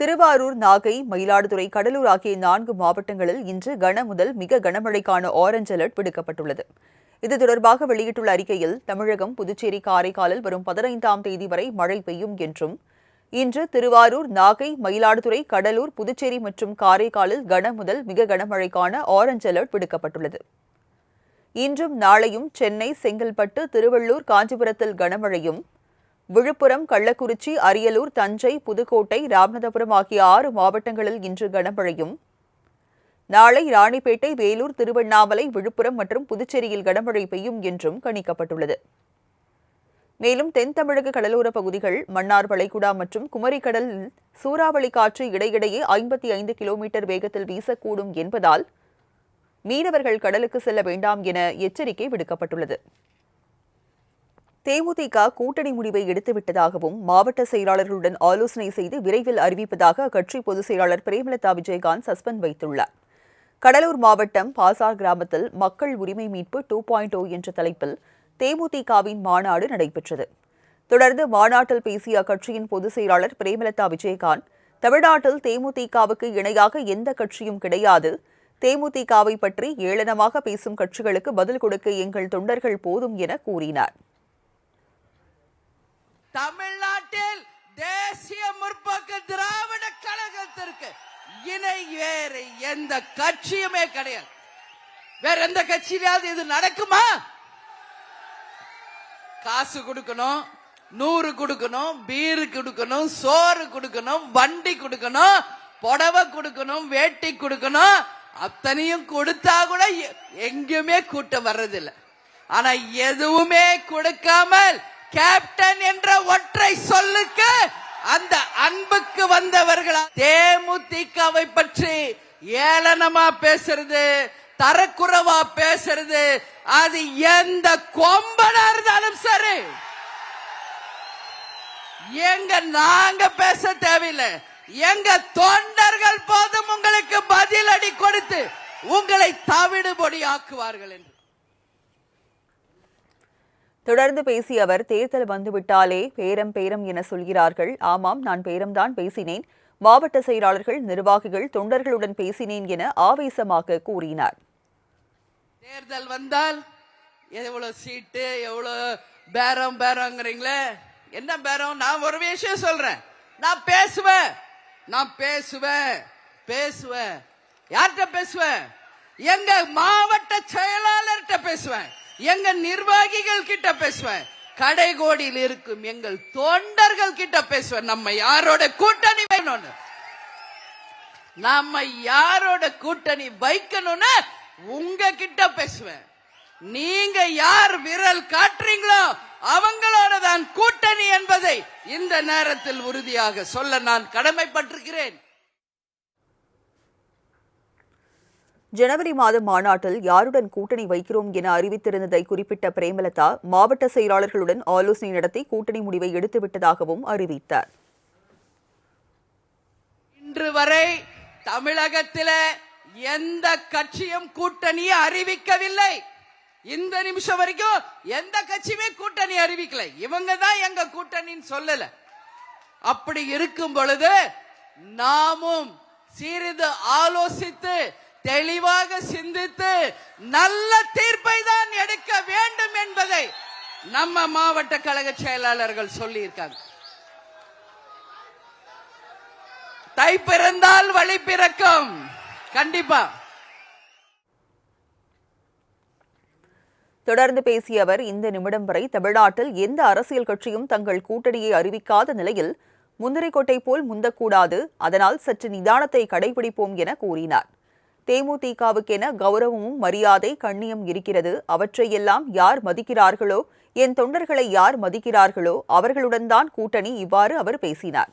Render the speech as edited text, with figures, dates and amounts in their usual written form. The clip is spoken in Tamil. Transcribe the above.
திருவாரூர், நாகை, மயிலாடுதுறை, கடலூர் ஆகிய 4 மாவட்டங்களில் இன்று கன முதல் மிக கனமழைக்கான ஆரஞ்ச் அலர்ட் விடுக்கப்பட்டுள்ளது. இது தொடர்பாக வெளியிட்டுள்ள அறிக்கையில், தமிழகம், புதுச்சேரி, காரைக்காலில் வரும் 15ஆம் தேதி வரை மழை பெய்யும் என்றும், இன்று திருவாரூர், நாகை, மயிலாடுதுறை, கடலூர், புதுச்சேரி மற்றும் காரைக்காலில் கன முதல் மிக கனமழைக்கான ஆரஞ்ச் அலர்ட் விடுக்கப்பட்டுள்ளது. இன்றும் நாளையும் சென்னை, செங்கல்பட்டு, திருவள்ளூர், காஞ்சிபுரத்தில் கனமழையும், விழுப்புரம், கள்ளக்குறிச்சி, அரியலூர், தஞ்சை, புதுக்கோட்டை, ராமநாதபுரம் ஆகிய 6 மாவட்டங்களில் இன்று கனமழையும், நாளை ராணிப்பேட்டை, வேலூர், திருவண்ணாமலை, விழுப்புரம் மற்றும் புதுச்சேரியில் கனமழை பெய்யும் என்றும் கணிக்கப்பட்டுள்ளது. மேலும் தென் தமிழக கடலோர பகுதிகள், மன்னார் வளைகுடா மற்றும் குமரிக்கடலில் சூறாவளி காற்று இடையிடையே 55 கிலோமீட்டர் வேகத்தில் வீசக்கூடும் என்பதால் மீனவர்கள் கடலுக்கு செல்ல வேண்டாம் என எச்சரிக்கை விடுக்கப்பட்டுள்ளது. தேமுதிக கூட்டணி முடிவை எடுத்துவிட்டதாகவும், மாவட்ட செயலாளர்களுடன் ஆலோசனை செய்து விரைவில் அறிவிப்பதாக அக்கட்சி பொதுச் செயலாளர் பிரேமலதா விஜயகாந்த் சஸ்பெண்ட் வைத்துள்ளார். கடலூர் மாவட்டம் பாசார் கிராமத்தில் மக்கள் உரிமை மீட்பு 2.0 என்ற தலைப்பில் தேமுதிகவின் மாநாடு நடைபெற்றது. தொடர்ந்து மாநாட்டில் பேசிய அக்கட்சியின் பொதுச் செயலாளர் பிரேமலதா விஜயகாந்த், தமிழ்நாட்டில் தேமுதிகவுக்கு இணையாக எந்த கட்சியும் கிடையாது. தேமுதிகவை பற்றி ஏளனமாக பேசும் கட்சிகளுக்கு பதில் கொடுக்க எங்கள் தொண்டர்கள் போதும் என கூறினார். தமிழ்நாட்டில் தேசிய முற்போக்கு திராவிட கழகத்திற்கு இணை வேறு எந்த கட்சியுமே கிடையாது. வேற எந்த கட்சியிலாவது இது நடக்குமா? காசு கொடுக்கணும், 100 கொடுக்கணும், பீரு கொடுக்கணும், சோறு கொடுக்கணும், வண்டி கொடுக்கணும், புடவை கொடுக்கணும், வேட்டி கொடுக்கணும். அத்தனையும் கொடுத்தா கூட எங்கேயுமே கூட்டம் வர்றதில்லை. ஆனா எதுவுமே கொடுக்காமல் கேப்டன் என்ற ஒற்றை சொல்லுக்கு அந்த அன்புக்கு வந்தவர்களா தேமுதிகவை பற்றி ஏளனமா பேசுறது, தரக்குறைவா பேசுறது, அது எந்த கொம்பனா இருந்தாலும் சரி, எங்க நாங்க பேச தேவையில்லை. எங்க தொண்டர்கள் போதும் உங்களுக்கு பதிலடி கொடுத்து உங்களை தவிடுபொடி ஆக்குவார்கள் என்று தொடர்ந்து பேசிய அவர், தேர்தல் வந்துவிட்டாலே பேரம் என சொல்கிறார்கள். ஆமாம், நான் பேரம்தான் பேசினேன். மாவட்ட செயலாளர்கள், நிர்வாகிகள், தொண்டர்களுடன் பேசினேன் என ஆவேசமாக கூறினார். தேர்தல் வந்தால் எவ்வளவு சீட்டு, எவ்வளவு பேரங்கிறீங்களே, என்ன பேரம்? நான் ஒரு விஷயம் சொல்றேன், நான் பேசுவேன். யார்கிட்ட பேசுவேன்? எங்க மாவட்ட செயலாளர்கிட்ட பேசுவேன், எங்க நிர்வாகிகள் கிட்ட பேசுவேன், கடைகோடியில் இருக்கும் எங்கள் தொண்டர்கள் கிட்ட பேசுவேன். நம்ம யாரோட கூட்டணி வேணும்னு, நம்ம யாரோட கூட்டணி வைக்கணும்னு உங்க கிட்ட பேசுவேன். நீங்க யார் விரல் காட்டுறீங்களோ அவங்களோட தான் கூட்டணி என்பதை இந்த நேரத்தில் உறுதியாக சொல்ல நான் கடமைப்பட்டிருக்கிறேன். ஜனவரி மாத மாநாட்டில் யாருடன் கூட்டணி வைக்கிறோம் என அறிவித்திருந்ததை குறிப்பிட்ட பிரேமலதா, மாவட்ட செயலாளர்களுடன் ஆலோசனை நடத்தி கூட்டணி முடிவை எடுத்துவிட்டதாகவும் அறிவித்தார். இன்று வரை தமிழகத்தில் எந்த கட்சியும் கூட்டணியை அறிவிக்கவில்லை. இந்த நிமிஷம் வரைக்கும் எந்த கட்சியுமே கூட்டணி அறிவிக்கல. இவங்க தான் எங்க கூட்டணின்னு சொல்லல. அப்படி இருக்கும் பொழுது நாமும் சிறிது ஆலோசித்து தெளிவாக சிந்தித்து நல்ல தீர்ப்பை தான் எடுக்க வேண்டும் என்பதை நம்ம மாவட்ட கழக செயலாளர்கள் சொல்லி இருக்காங்க. தை பிறந்தால் வழி பிறக்கும். கண்டிப்பா. தொடர்ந்து பேசிய அவர், இந்த நிமிடம் வரை தமிழ்நாட்டில் எந்த அரசியல் கட்சியும் தங்கள் கூட்டணியை அறிவிக்காத நிலையில் முந்திரிக்கொட்டை போல் முந்தக்கூடாது. அதனால் சற்று நிதானத்தை கடைபிடிப்போம் என கூறினார். தேமுதிகவுக்கென கௌரவமும் மரியாதை, கண்ணியம் இருக்கிறது. அவற்றையெல்லாம் யார் மதிக்கிறார்களோ, என் தொண்டர்களை யார் மதிக்கிறார்களோ அவர்களுடன் தான் கூட்டணி. இவ்வாறு அவர் பேசினார்.